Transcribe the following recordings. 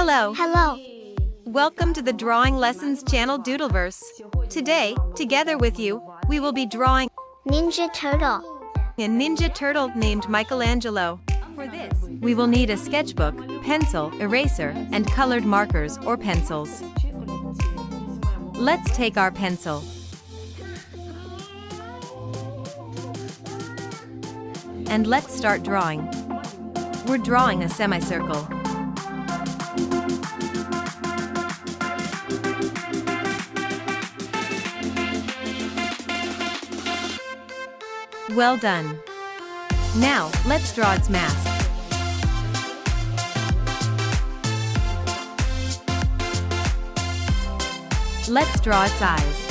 Hello. Hello. Welcome to the Drawing Lessons channel Doodleverse. Today, together with you, we will be drawing Ninja Turtle. a ninja turtle named Michelangelo. For this, we will need a sketchbook, pencil, eraser, and colored markers or pencils. Let's take our pencil. And let's start drawing. We're drawing a semicircle. Well done. Now, let's draw its mask. Let's draw its eyes.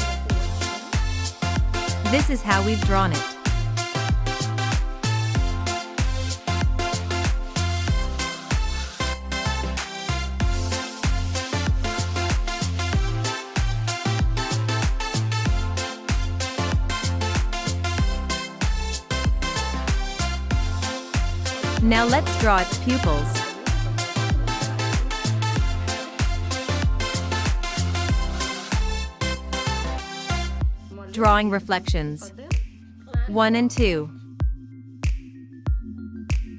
This is how we've drawn it. Now let's draw its pupils. Drawing reflections. 1 and 2.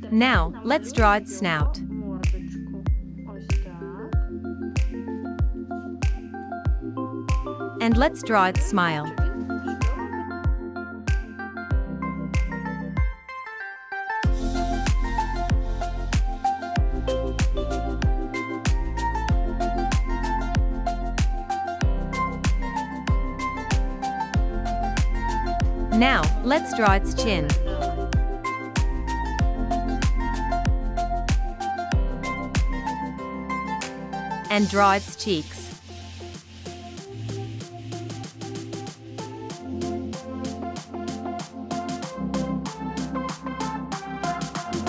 Now, let's draw its snout. And let's draw its smile. Now, let's draw its chin. And draw its cheeks.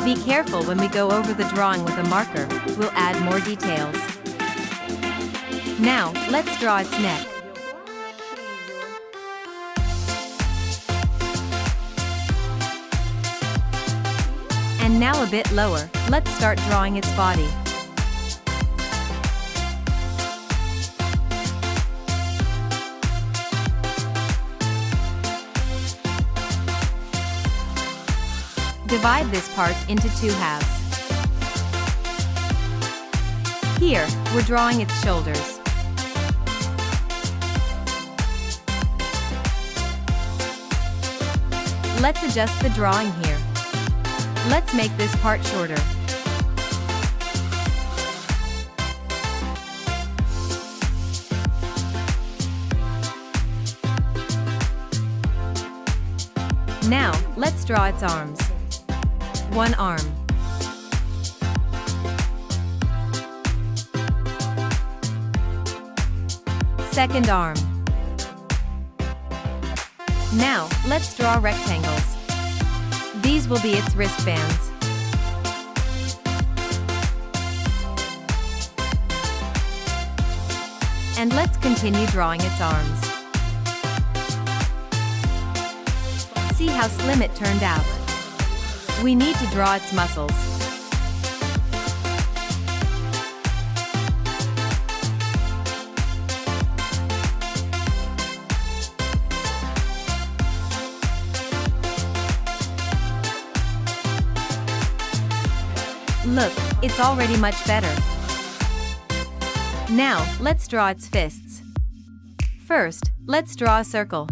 Be careful when we go over the drawing with a marker, we'll add more details. Now, let's draw its neck. And now a bit lower, let's start drawing its body. Divide this part into 2 halves. Here, we're drawing its shoulders. Let's adjust the drawing here. Let's make this part shorter. Now, let's draw its arms. 1 arm. Second arm. Now, let's draw rectangles. These will be its wristbands. And let's continue drawing its arms. See how slim it turned out. We need to draw its muscles. Look, it's already much better. Now, let's draw its fists. First, let's draw a circle.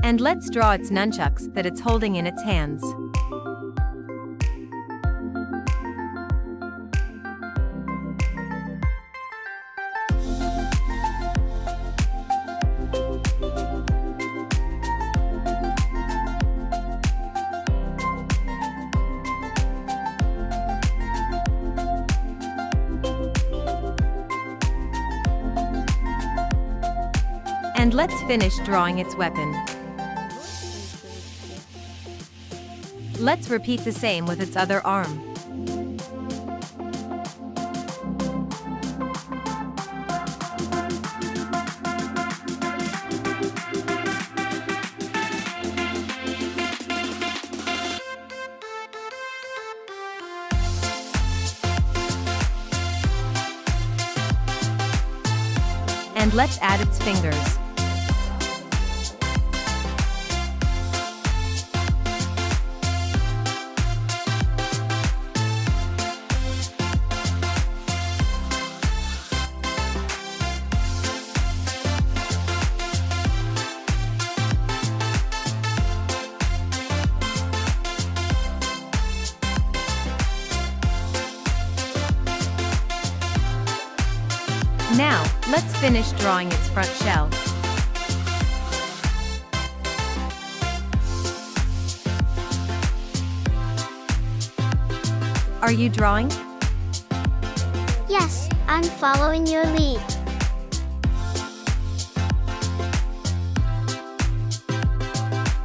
And let's draw its nunchucks that it's holding in its hands. And let's finish drawing its weapon. Let's repeat the same with its other arm. And let's add its fingers. Now, let's finish drawing its front shell. Are you drawing? Yes, I'm following your lead.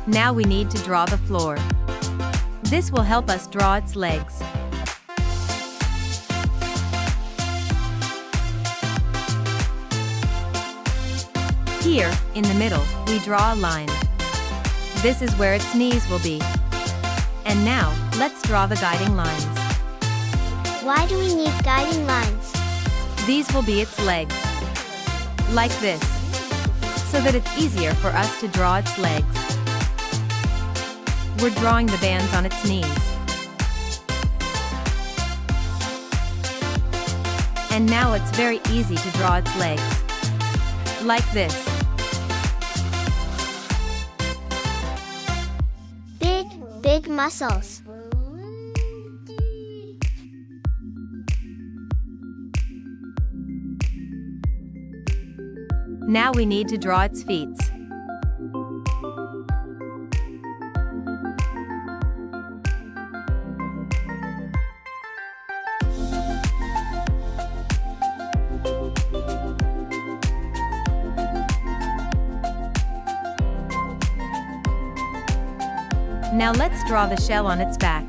Now we need to draw the floor. This will help us draw its legs. Here, in the middle, we draw a line. This is where its knees will be. And now, let's draw the guiding lines. Why do we need guiding lines? These will be its legs. Like this. So that it's easier for us to draw its legs. We're drawing the bands on its knees. And now it's very easy to draw its legs. Like this. Big muscles. Now we need to draw its feet. Now let's draw the shell on its back.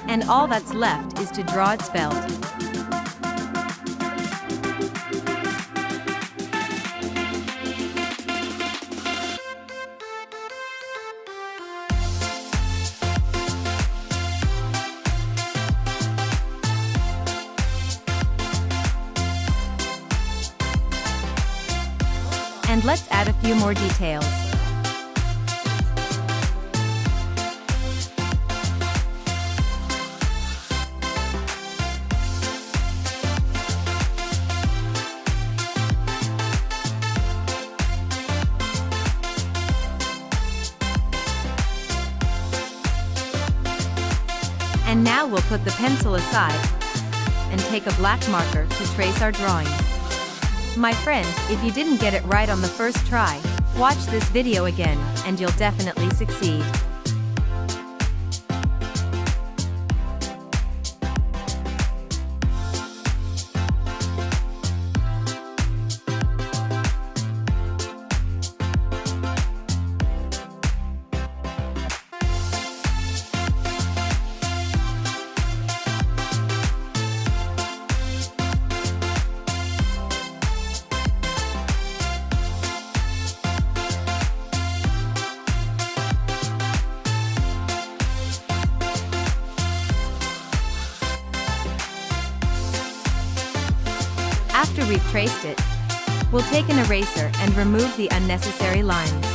And all that's left is to draw its belt. And let's add a few more details. And now we'll put the pencil aside and take a black marker to trace our drawing. My friend, if you didn't get it right on the first try, watch this video again, and you'll definitely succeed. After we've traced it, we'll take an eraser and remove the unnecessary lines.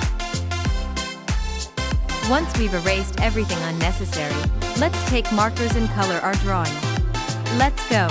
Once we've erased everything unnecessary, let's take markers and color our drawing. Let's go!